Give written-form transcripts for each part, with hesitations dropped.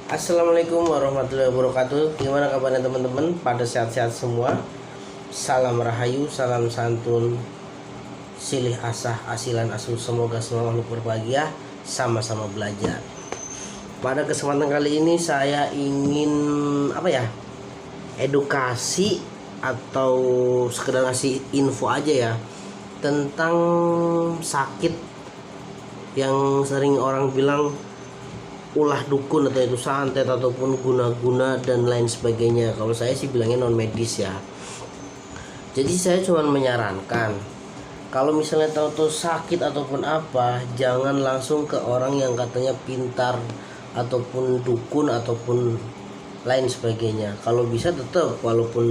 Assalamualaikum warahmatullahi wabarakatuh. Gimana kabarnya teman-teman? Pada sehat-sehat semua. Salam rahayu, salam santun, silih asah, asilan asuh. Semoga semua makhluk berbahagia, sama-sama belajar. Pada kesempatan kali ini saya ingin edukasi atau sekedar ngasih info aja ya tentang sakit yang sering orang bilang ulah dukun atau itu santet ataupun guna-guna dan lain sebagainya. Kalau saya sih bilangnya non medis ya. Jadi saya cuma menyarankan kalau misalnya tahu sakit ataupun apa, jangan langsung ke orang yang katanya pintar ataupun dukun ataupun lain sebagainya. Kalau bisa tetap, walaupun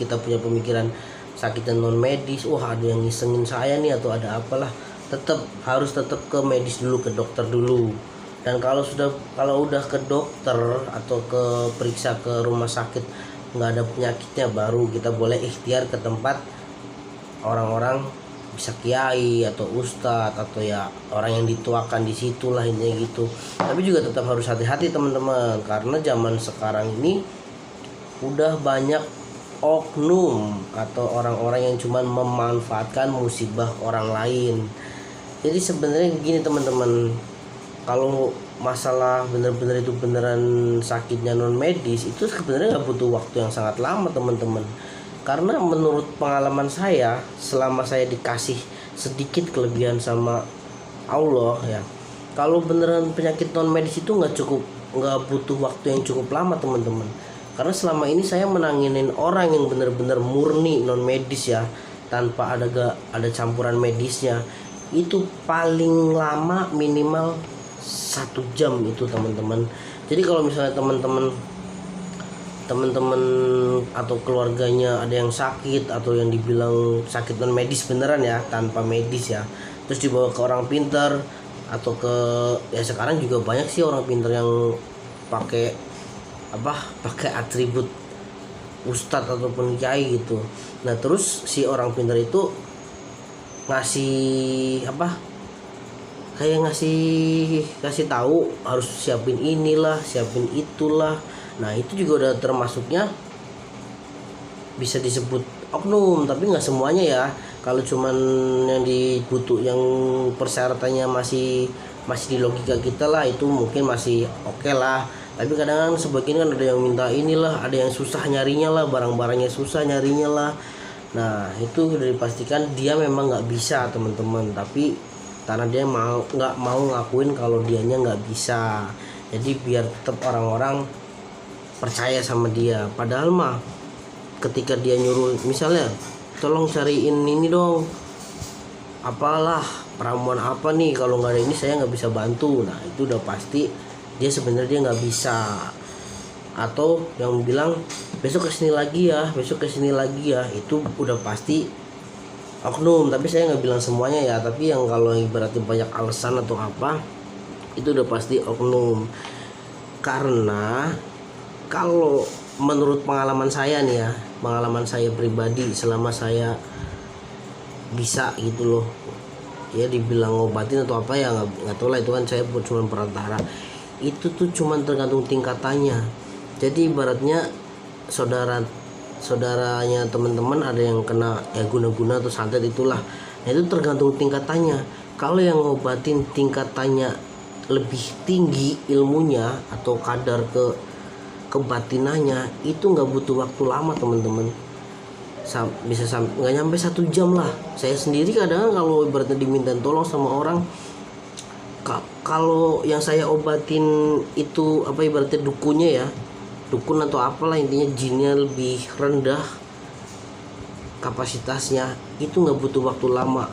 kita punya pemikiran sakitnya non medis, wah ada yang ngisengin saya nih atau ada apalah, harus tetap ke medis dulu, ke dokter dulu. Dan kalau udah ke dokter atau ke periksa ke rumah sakit nggak ada penyakitnya, baru kita boleh ikhtiar ke tempat orang-orang, bisa kiai atau ustadz atau ya orang yang dituakan di situlah, intinya gitu. Tapi juga tetap harus hati-hati teman-teman, karena zaman sekarang ini udah banyak oknum atau orang-orang yang cuma memanfaatkan musibah orang lain. Jadi sebenarnya gini teman-teman, kalau masalah bener-bener itu beneran sakitnya non medis, itu sebenarnya nggak butuh waktu yang sangat lama teman-teman. Karena menurut pengalaman saya, selama saya dikasih sedikit kelebihan sama Allah ya, kalau beneran penyakit non medis itu nggak butuh waktu yang cukup lama teman-teman. Karena selama ini saya menanginin orang yang bener-bener murni non medis ya, tanpa ada campuran medisnya, itu paling lama minimal 1 jam itu teman-teman. Jadi kalau misalnya teman-teman atau keluarganya ada yang sakit atau yang dibilang sakit non medis beneran ya, tanpa medis ya, terus dibawa ke orang pintar atau ke, ya sekarang juga banyak sih orang pintar yang pakai atribut ustadz ataupun kiai gitu. Nah terus si orang pintar itu ngasih ngasih tahu harus siapin inilah, siapin itulah. Nah itu juga udah termasuknya bisa disebut oknum, tapi nggak semuanya ya. Kalau cuman yang yang persyaratannya masih di logika kita lah, itu mungkin masih oke lah. Tapi kadang sebagian kan ada yang minta inilah, ada yang susah nyarinya lah, barang-barangnya susah nyarinya lah. Nah itu udah dipastikan dia memang nggak bisa teman-teman, tapi karena dia nggak mau ngakuin kalau dianya nggak bisa, jadi biar tetap orang-orang percaya sama dia. Padahal mah ketika dia nyuruh misalnya tolong cariin ini dong, apalah ramuan apa nih, kalau nggak ada ini saya nggak bisa bantu. Nah itu udah pasti dia sebenarnya nggak bisa. Atau yang bilang besok kesini lagi ya, itu udah pasti oknum. Tapi saya nggak bilang semuanya ya, tapi yang kalau ibaratnya banyak alasan atau apa, itu udah pasti oknum. Karena kalau menurut pengalaman saya nih ya, pengalaman saya pribadi selama saya bisa gitu loh ya, dibilang ngobatin atau apa ya nggak tahu lah, itu kan saya cuma perantara. Itu tuh cuma tergantung tingkatannya. Jadi ibaratnya saudaranya teman-teman ada yang kena ya guna-guna atau santet itulah, nah itu tergantung tingkatannya. Kalau yang ngobatin tingkatannya lebih tinggi ilmunya atau kadar kebatinannya, itu nggak butuh waktu lama teman-teman, bisa nggak nyampe 1 jam lah. Saya sendiri kadang kalau ibaratnya diminta tolong sama orang, kalau yang saya obatin itu ibaratnya dukun atau apalah, intinya jinnya lebih rendah kapasitasnya, itu nggak butuh waktu lama,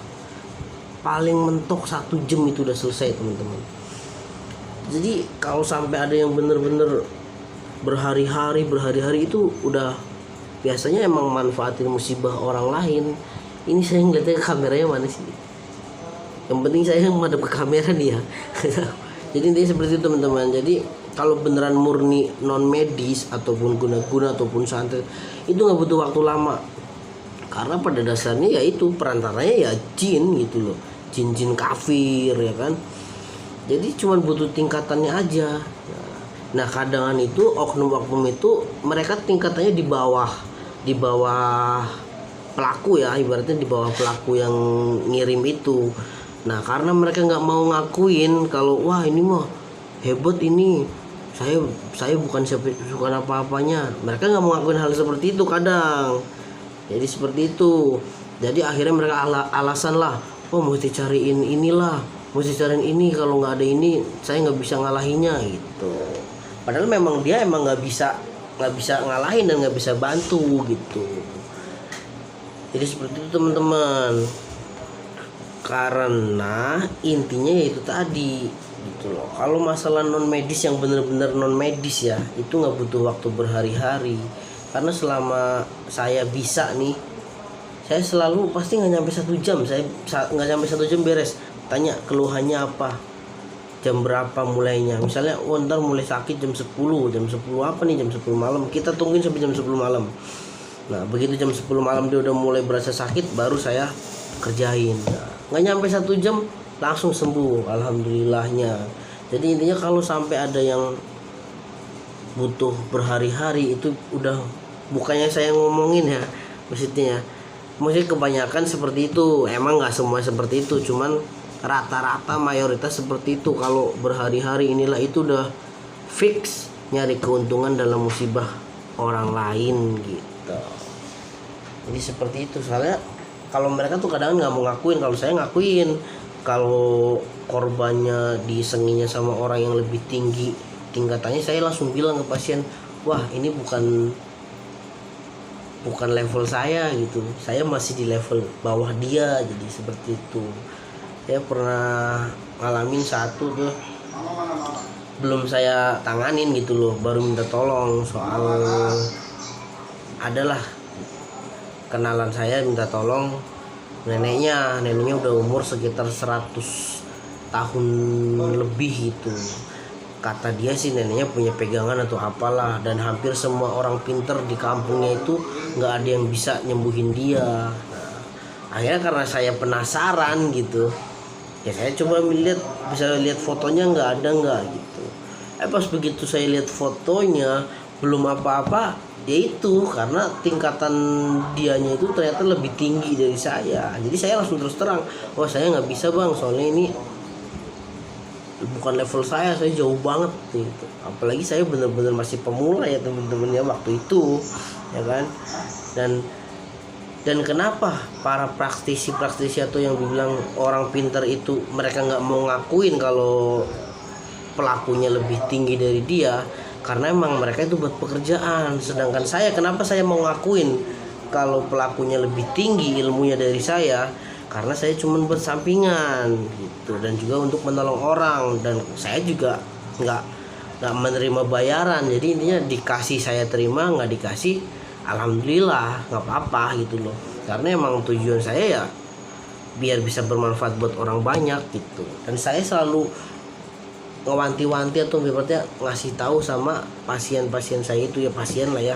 paling mentok 1 jam itu udah selesai teman-teman. Jadi kalau sampai ada yang bener-bener berhari-hari itu udah biasanya emang manfaatin musibah orang lain. Ini saya ngeliatnya kameranya mana sih, yang penting saya menghadap ke kamera nih ya. Jadi intinya seperti itu teman-teman. Jadi kalau beneran murni non medis ataupun guna-guna ataupun santet, itu nggak butuh waktu lama, karena pada dasarnya ya itu perantaranya ya jin gitu loh, jin kafir ya kan. Jadi cuma butuh tingkatannya aja. Nah, Nah kadangan itu oknum-oknum itu mereka tingkatannya di bawah pelaku ya, ibaratnya di bawah pelaku yang ngirim itu. Nah karena mereka nggak mau ngakuin kalau wah ini mah hebat ini, saya bukan apa-apanya, mereka nggak mau ngakuin hal seperti itu kadang. Jadi seperti itu. Jadi akhirnya mereka alasan lah, oh mesti cariin inilah, mesti cariin ini, kalau nggak ada ini saya nggak bisa ngalahinnya gitu. Padahal memang dia emang nggak bisa ngalahin dan nggak bisa bantu gitu. Jadi seperti itu teman-teman. Karena intinya yaitu tadi gitu loh. Kalau masalah non medis yang benar-benar non medis ya, itu nggak butuh waktu berhari-hari. Karena selama saya bisa nih, saya selalu pasti nggak nyampe 1 jam, saya nggak nyampe 1 jam beres. Tanya keluhannya apa, jam berapa mulainya, misalnya ntar mulai sakit jam 10 apa nih, jam 10 malam, kita tungguin sampai jam 10 malam. Nah begitu jam 10 malam dia udah mulai berasa sakit, baru saya kerjain. Nah, nggak nyampe 1 jam langsung sembuh, alhamdulillahnya. Jadi intinya kalau sampai ada yang butuh berhari-hari itu udah, bukannya saya ngomongin ya, maksudnya kebanyakan seperti itu. Emang nggak semua seperti itu, cuman rata-rata mayoritas seperti itu. Kalau berhari-hari inilah itu udah fix nyari keuntungan dalam musibah orang lain gitu. Jadi seperti itu. Soalnya kalau mereka tuh kadang nggak mau ngakuin, kalau saya ngakuin. Kalau korbannya disenginya sama orang yang lebih tinggi tingkatannya, saya langsung bilang ke pasien, wah ini bukan level saya gitu, saya masih di level bawah dia. Jadi seperti itu. Saya pernah ngalamin satu tuh, belum saya tanganin gitu loh, baru minta tolong soal, adalah kenalan saya minta tolong neneknya udah umur sekitar 100 tahun lebih gitu. Kata dia sih neneknya punya pegangan atau apalah, dan hampir semua orang pinter di kampungnya itu nggak ada yang bisa nyembuhin dia. Nah, akhirnya karena saya penasaran gitu, ya saya coba bisa lihat fotonya nggak ada nggak gitu. Pas begitu saya lihat fotonya belum apa-apa, yaitu karena tingkatan dianya itu ternyata lebih tinggi dari saya. Jadi saya langsung terus terang, wah saya nggak bisa bang, soalnya ini bukan level saya jauh banget gitu. Apalagi saya benar-benar masih pemula ya teman-teman ya waktu itu, ya kan. Dan kenapa para praktisi atau yang bilang orang pintar itu mereka nggak mau ngakuin kalau pelakunya lebih tinggi dari dia? Karena emang mereka itu buat pekerjaan. Sedangkan saya, kenapa saya mau ngakuin kalau pelakunya lebih tinggi ilmunya dari saya? Karena saya cuma buat sampingan gitu, dan juga untuk menolong orang, dan saya juga nggak menerima bayaran. Jadi intinya dikasih saya terima, nggak dikasih alhamdulillah nggak apa-apa gitu loh. Karena emang tujuan saya ya biar bisa bermanfaat buat orang banyak gitu. Dan saya selalu ngewanti-wanti atau ibaratnya ngasih tahu sama pasien-pasien saya itu, ya pasien lah ya,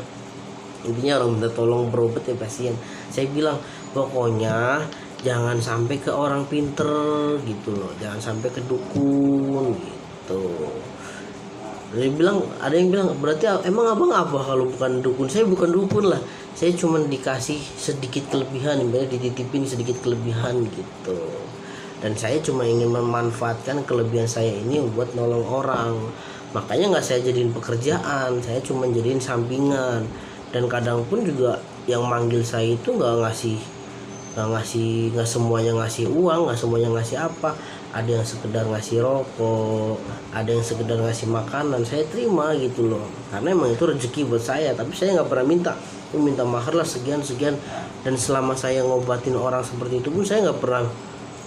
intinya orang minta tolong berobat ya pasien. Saya bilang pokoknya jangan sampai ke orang pinter gitu loh, jangan sampai ke dukun gitu. Ada yang bilang berarti emang abang apa kalau bukan dukun? Saya bukan dukun lah, saya cuma dikasih sedikit kelebihan, dititipin sedikit kelebihan gitu. Dan saya cuma ingin memanfaatkan kelebihan saya ini buat nolong orang. Makanya nggak saya jadiin pekerjaan, saya cuma jadiin sampingan. Dan kadang pun juga yang manggil saya itu nggak semuanya ngasih uang, nggak semuanya ngasih apa. Ada yang sekedar ngasih rokok, ada yang sekedar ngasih makanan, saya terima gitu loh. Karena emang itu rezeki buat saya. Tapi saya nggak pernah minta mahar lah sekian. Dan selama saya ngobatin orang seperti itu pun saya nggak pernah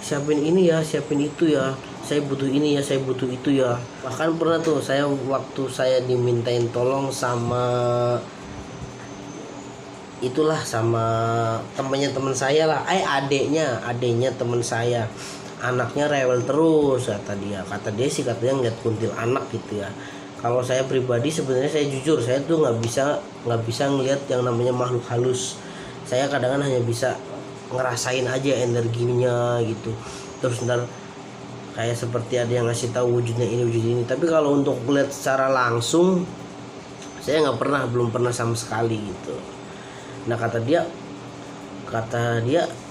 siapin ini ya, siapin itu ya, saya butuh ini ya, saya butuh itu ya. Bahkan pernah tuh saya waktu saya dimintain tolong sama temannya teman saya lah, adeknya teman saya, anaknya rewel terus kata dia sih katanya ngeliat kuntil anak gitu ya. Kalau saya pribadi sebenarnya saya jujur, saya tuh nggak bisa ngeliat yang namanya makhluk halus. Saya kadang-kadang hanya bisa ngerasain aja energinya gitu. Terus ntar kayak seperti ada yang ngasih tahu wujudnya ini wujud ini. Tapi kalau untuk lihat secara langsung saya belum pernah sama sekali gitu. Nah kata dia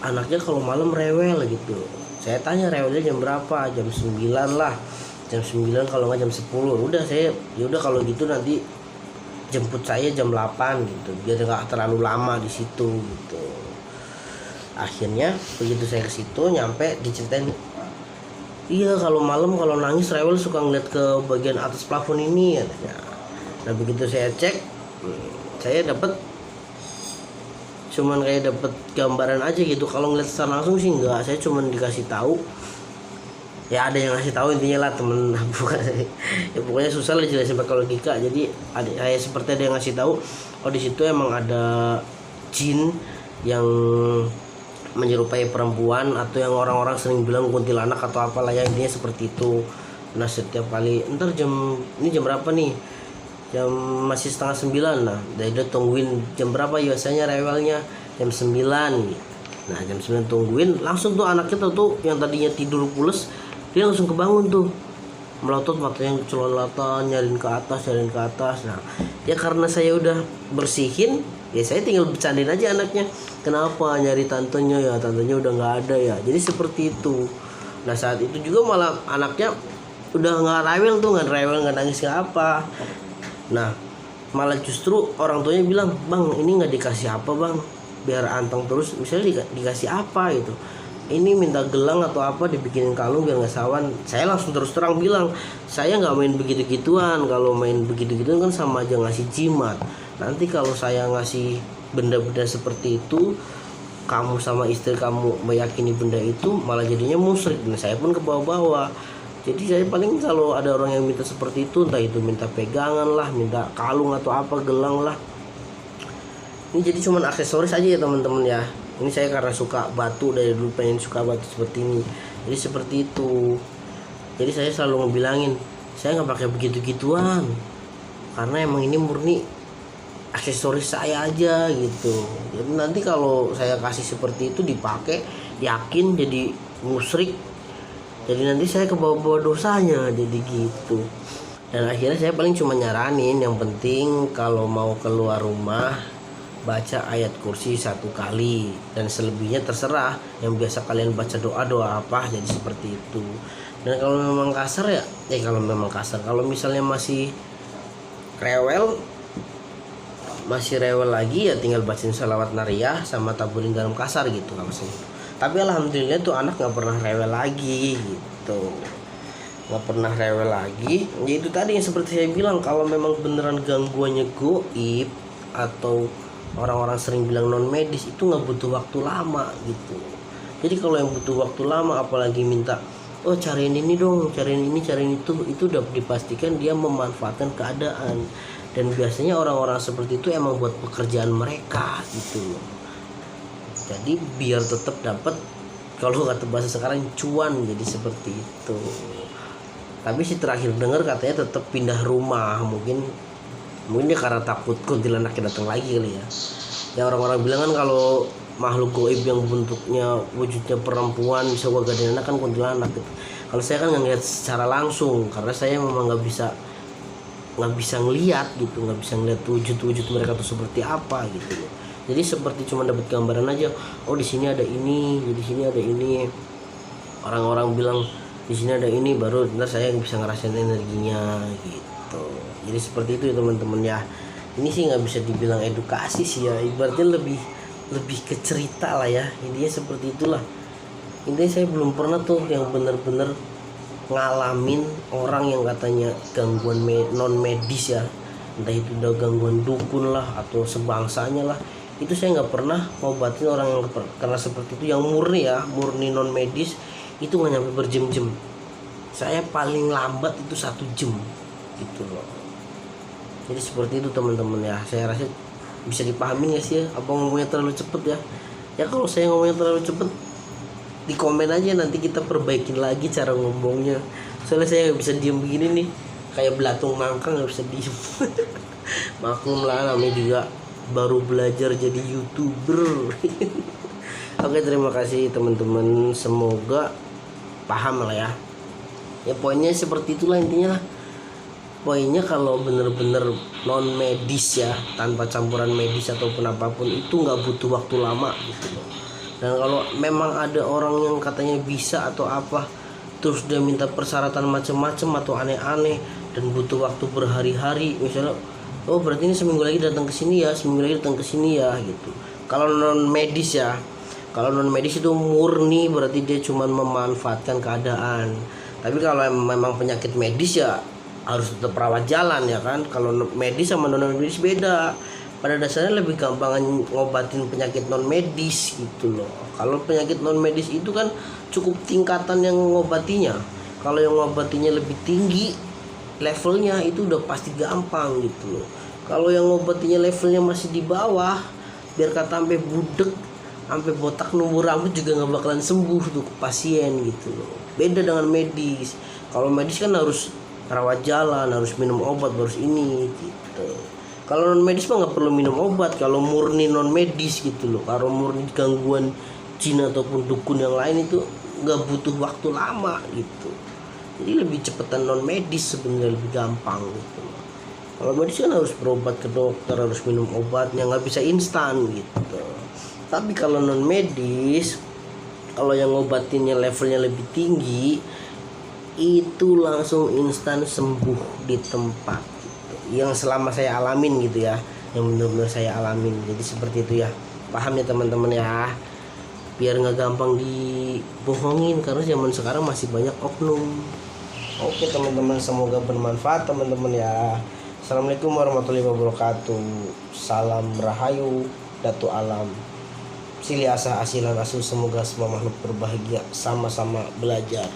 anaknya kalau malam rewel gitu. Saya tanya rewelnya jam berapa, jam 9 lah, jam 9 kalau nggak jam 10. Udah yaudah kalau gitu nanti jemput saya jam 8 gitu, biar nggak terlalu lama di situ gitu. Akhirnya begitu saya ke situ nyampe diceritain, iya kalau malam kalau nangis rewel suka ngeliat ke bagian atas plafon ini katanya. Nah begitu saya cek, saya cuman kayak dapet gambaran aja gitu. Kalau ngeliat secara langsung sih enggak, saya cuman dikasih tahu, ya ada yang ngasih tahu intinya lah temen bukan ya pokoknya susah lah jelasin pakai logika. Jadi saya seperti ada yang ngasih tahu, oh di situ emang ada jin yang menyerupai perempuan atau yang orang-orang sering bilang kuntilanak atau apalah ya, intinya seperti itu. Nah setiap kali ntar jam berapa nih, jam masih setengah 9. Nah dia tungguin jam berapa biasanya rewelnya, jam 9 gitu. Nah jam 9 tungguin, langsung tuh anaknya tuh yang tadinya tidur pules, dia langsung kebangun tuh, melotot matanya celolatan, nyariin ke atas. Nah ya karena saya udah bersihin, ya saya tinggal bercandain aja anaknya, kenapa nyari tantenya, ya tantenya udah nggak ada ya, jadi seperti itu. Nah saat itu juga malah anaknya udah nggak rewel nggak nangis nggak apa. Nah malah justru orang tuanya bilang, bang ini nggak dikasih apa bang, biar anteng terus, misalnya dikasih apa gitu, ini minta gelang atau apa dibikinin kalung biar nggak sawan. Saya langsung terus terang bilang, saya nggak main begitu-gituan. Kalau main begitu-gituan kan sama aja ngasih jimat. Nanti kalau saya ngasih benda-benda seperti itu, kamu sama istri kamu meyakini benda itu, malah jadinya musyrik. Dan saya pun ke bawah-bawah. Jadi saya paling kalau ada orang yang minta seperti itu, entah itu minta pegangan lah, minta kalung atau apa, gelang lah, ini jadi cuman aksesoris aja ya teman-teman ya. Ini saya karena suka batu, dari dulu pengen suka batu seperti ini, jadi seperti itu. Jadi saya selalu ngebilangin, saya nggak pakai begitu-gituan, karena emang ini murni aksesoris saya aja gitu. Jadi nanti kalau saya kasih seperti itu dipakai, yakin jadi musyrik, jadi nanti saya kebawa-bawa dosanya, jadi gitu. Dan akhirnya saya paling cuma nyaranin, yang penting kalau mau keluar rumah baca ayat kursi 1 kali, dan selebihnya terserah, yang biasa kalian baca doa apa, jadi seperti itu. Dan kalau memang kasar ya kalau misalnya masih rewel lagi ya tinggal bacain sholawat nariyah sama taburin garam kasar gitu nggak masalah. Tapi alhamdulillah tuh anak nggak pernah rewel lagi gitu, nggak pernah rewel lagi. Ya itu tadi yang seperti saya bilang, kalau memang beneran gangguannya goib atau orang-orang sering bilang non medis, itu nggak butuh waktu lama gitu. Jadi kalau yang butuh waktu lama, apalagi minta, oh cariin ini dong, cariin ini, cariin itu udah dipastikan dia memanfaatkan keadaan. Dan biasanya orang-orang seperti itu emang buat pekerjaan mereka gitu loh. Jadi biar tetap dapat, kalau kata bahasa sekarang, cuan, jadi seperti itu. Tapi sih terakhir dengar katanya tetap pindah rumah, mungkin dia karena takut kuntilanaknya datang lagi kali ya. Ya orang-orang bilang kan kalau makhluk goib yang bentuknya wujudnya perempuan bisa gagahin anak kan kuntilanak gitu. Kalau saya kan nggak ngeliat secara langsung, karena saya memang nggak bisa ngelihat gitu, nggak bisa ngeliat wujud mereka tuh seperti apa gitu. Jadi seperti cuma dapat gambaran aja, oh di sini ada ini, di sini ada ini. Orang-orang bilang di sini ada ini, baru ntar saya bisa ngerasain energinya gitu. Jadi seperti itu ya teman-teman ya. Ini sih nggak bisa dibilang edukasi sih ya, ibaratnya lebih ke cerita lah ya. Intinya seperti itulah. Intinya saya belum pernah tuh yang bener-bener ngalamin orang yang katanya gangguan non medis ya, entah itu udah gangguan dukun lah atau sebangsanya lah, itu saya nggak pernah ngobatin orang yang karena seperti itu yang murni non medis, itu nggak nyampe berjam-jam. Saya paling lambat itu 1 jam gitu loh. Jadi seperti itu teman-teman ya. Saya rasa bisa dipahami nggak sih ya, apa ngomongnya terlalu cepet ya. Ya kalau saya ngomongnya terlalu cepet, di komen aja, nanti kita perbaikin lagi cara ngomongnya. Soalnya saya nggak bisa diem begini nih, kayak belatung mangkang, nggak bisa diem. Maklum lah, namanya juga baru belajar jadi YouTuber. Oke, terima kasih teman-teman, semoga paham lah ya. Ya poinnya seperti itulah intinya lah. Poinnya kalau bener-bener non medis ya, tanpa campuran medis ataupun apapun, itu nggak butuh waktu lama gitu loh. Dan kalau memang ada orang yang katanya bisa atau apa, terus dia minta persyaratan macam-macam atau aneh-aneh dan butuh waktu berhari-hari, misalnya oh berarti ini seminggu lagi datang ke sini ya, seminggu lagi datang ke sini ya gitu. Kalau non medis ya, kalau non medis itu murni berarti dia cuma memanfaatkan keadaan. Tapi kalau memang penyakit medis ya harus tetap rawat jalan ya kan. Kalau medis sama non medis beda. Pada dasarnya lebih gampang ngobatin penyakit non medis gitu loh. Kalau penyakit non medis itu kan cukup tingkatan yang ngobatinya. Kalau yang ngobatinya lebih tinggi levelnya itu udah pasti gampang gitu loh. Kalau yang ngobatinya levelnya masih di bawah, biar kata sampai budek, sampai botak numbuh rambut juga nggak bakalan sembuh tuh pasien gitu loh. Beda dengan medis. Kalau medis kan harus rawat jalan, harus minum obat, harus ini gitu. Kalau non medis mah nggak perlu minum obat. Kalau murni non medis gitu loh. Kalau murni gangguan jin ataupun dukun yang lain itu nggak butuh waktu lama gitu. Jadi lebih cepetan non medis sebenarnya, lebih gampang gitu. Kalau medis kan harus berobat ke dokter, harus minum obatnya, nggak bisa instan gitu. Tapi kalau non medis, kalau yang ngobatinnya levelnya lebih tinggi, itu langsung instan sembuh di tempat gitu. Yang selama saya alamin gitu ya, yang benar-benar saya alamin. Jadi seperti itu ya, paham ya teman-teman ya, biar nggak gampang dibohongin karena zaman sekarang masih banyak oknum. Oke teman-teman, semoga bermanfaat teman-teman ya. Assalamualaikum warahmatullahi wabarakatuh. Salam rahayu, datu alam, silih asah asilan asu. Semoga semua makhluk berbahagia, sama-sama belajar.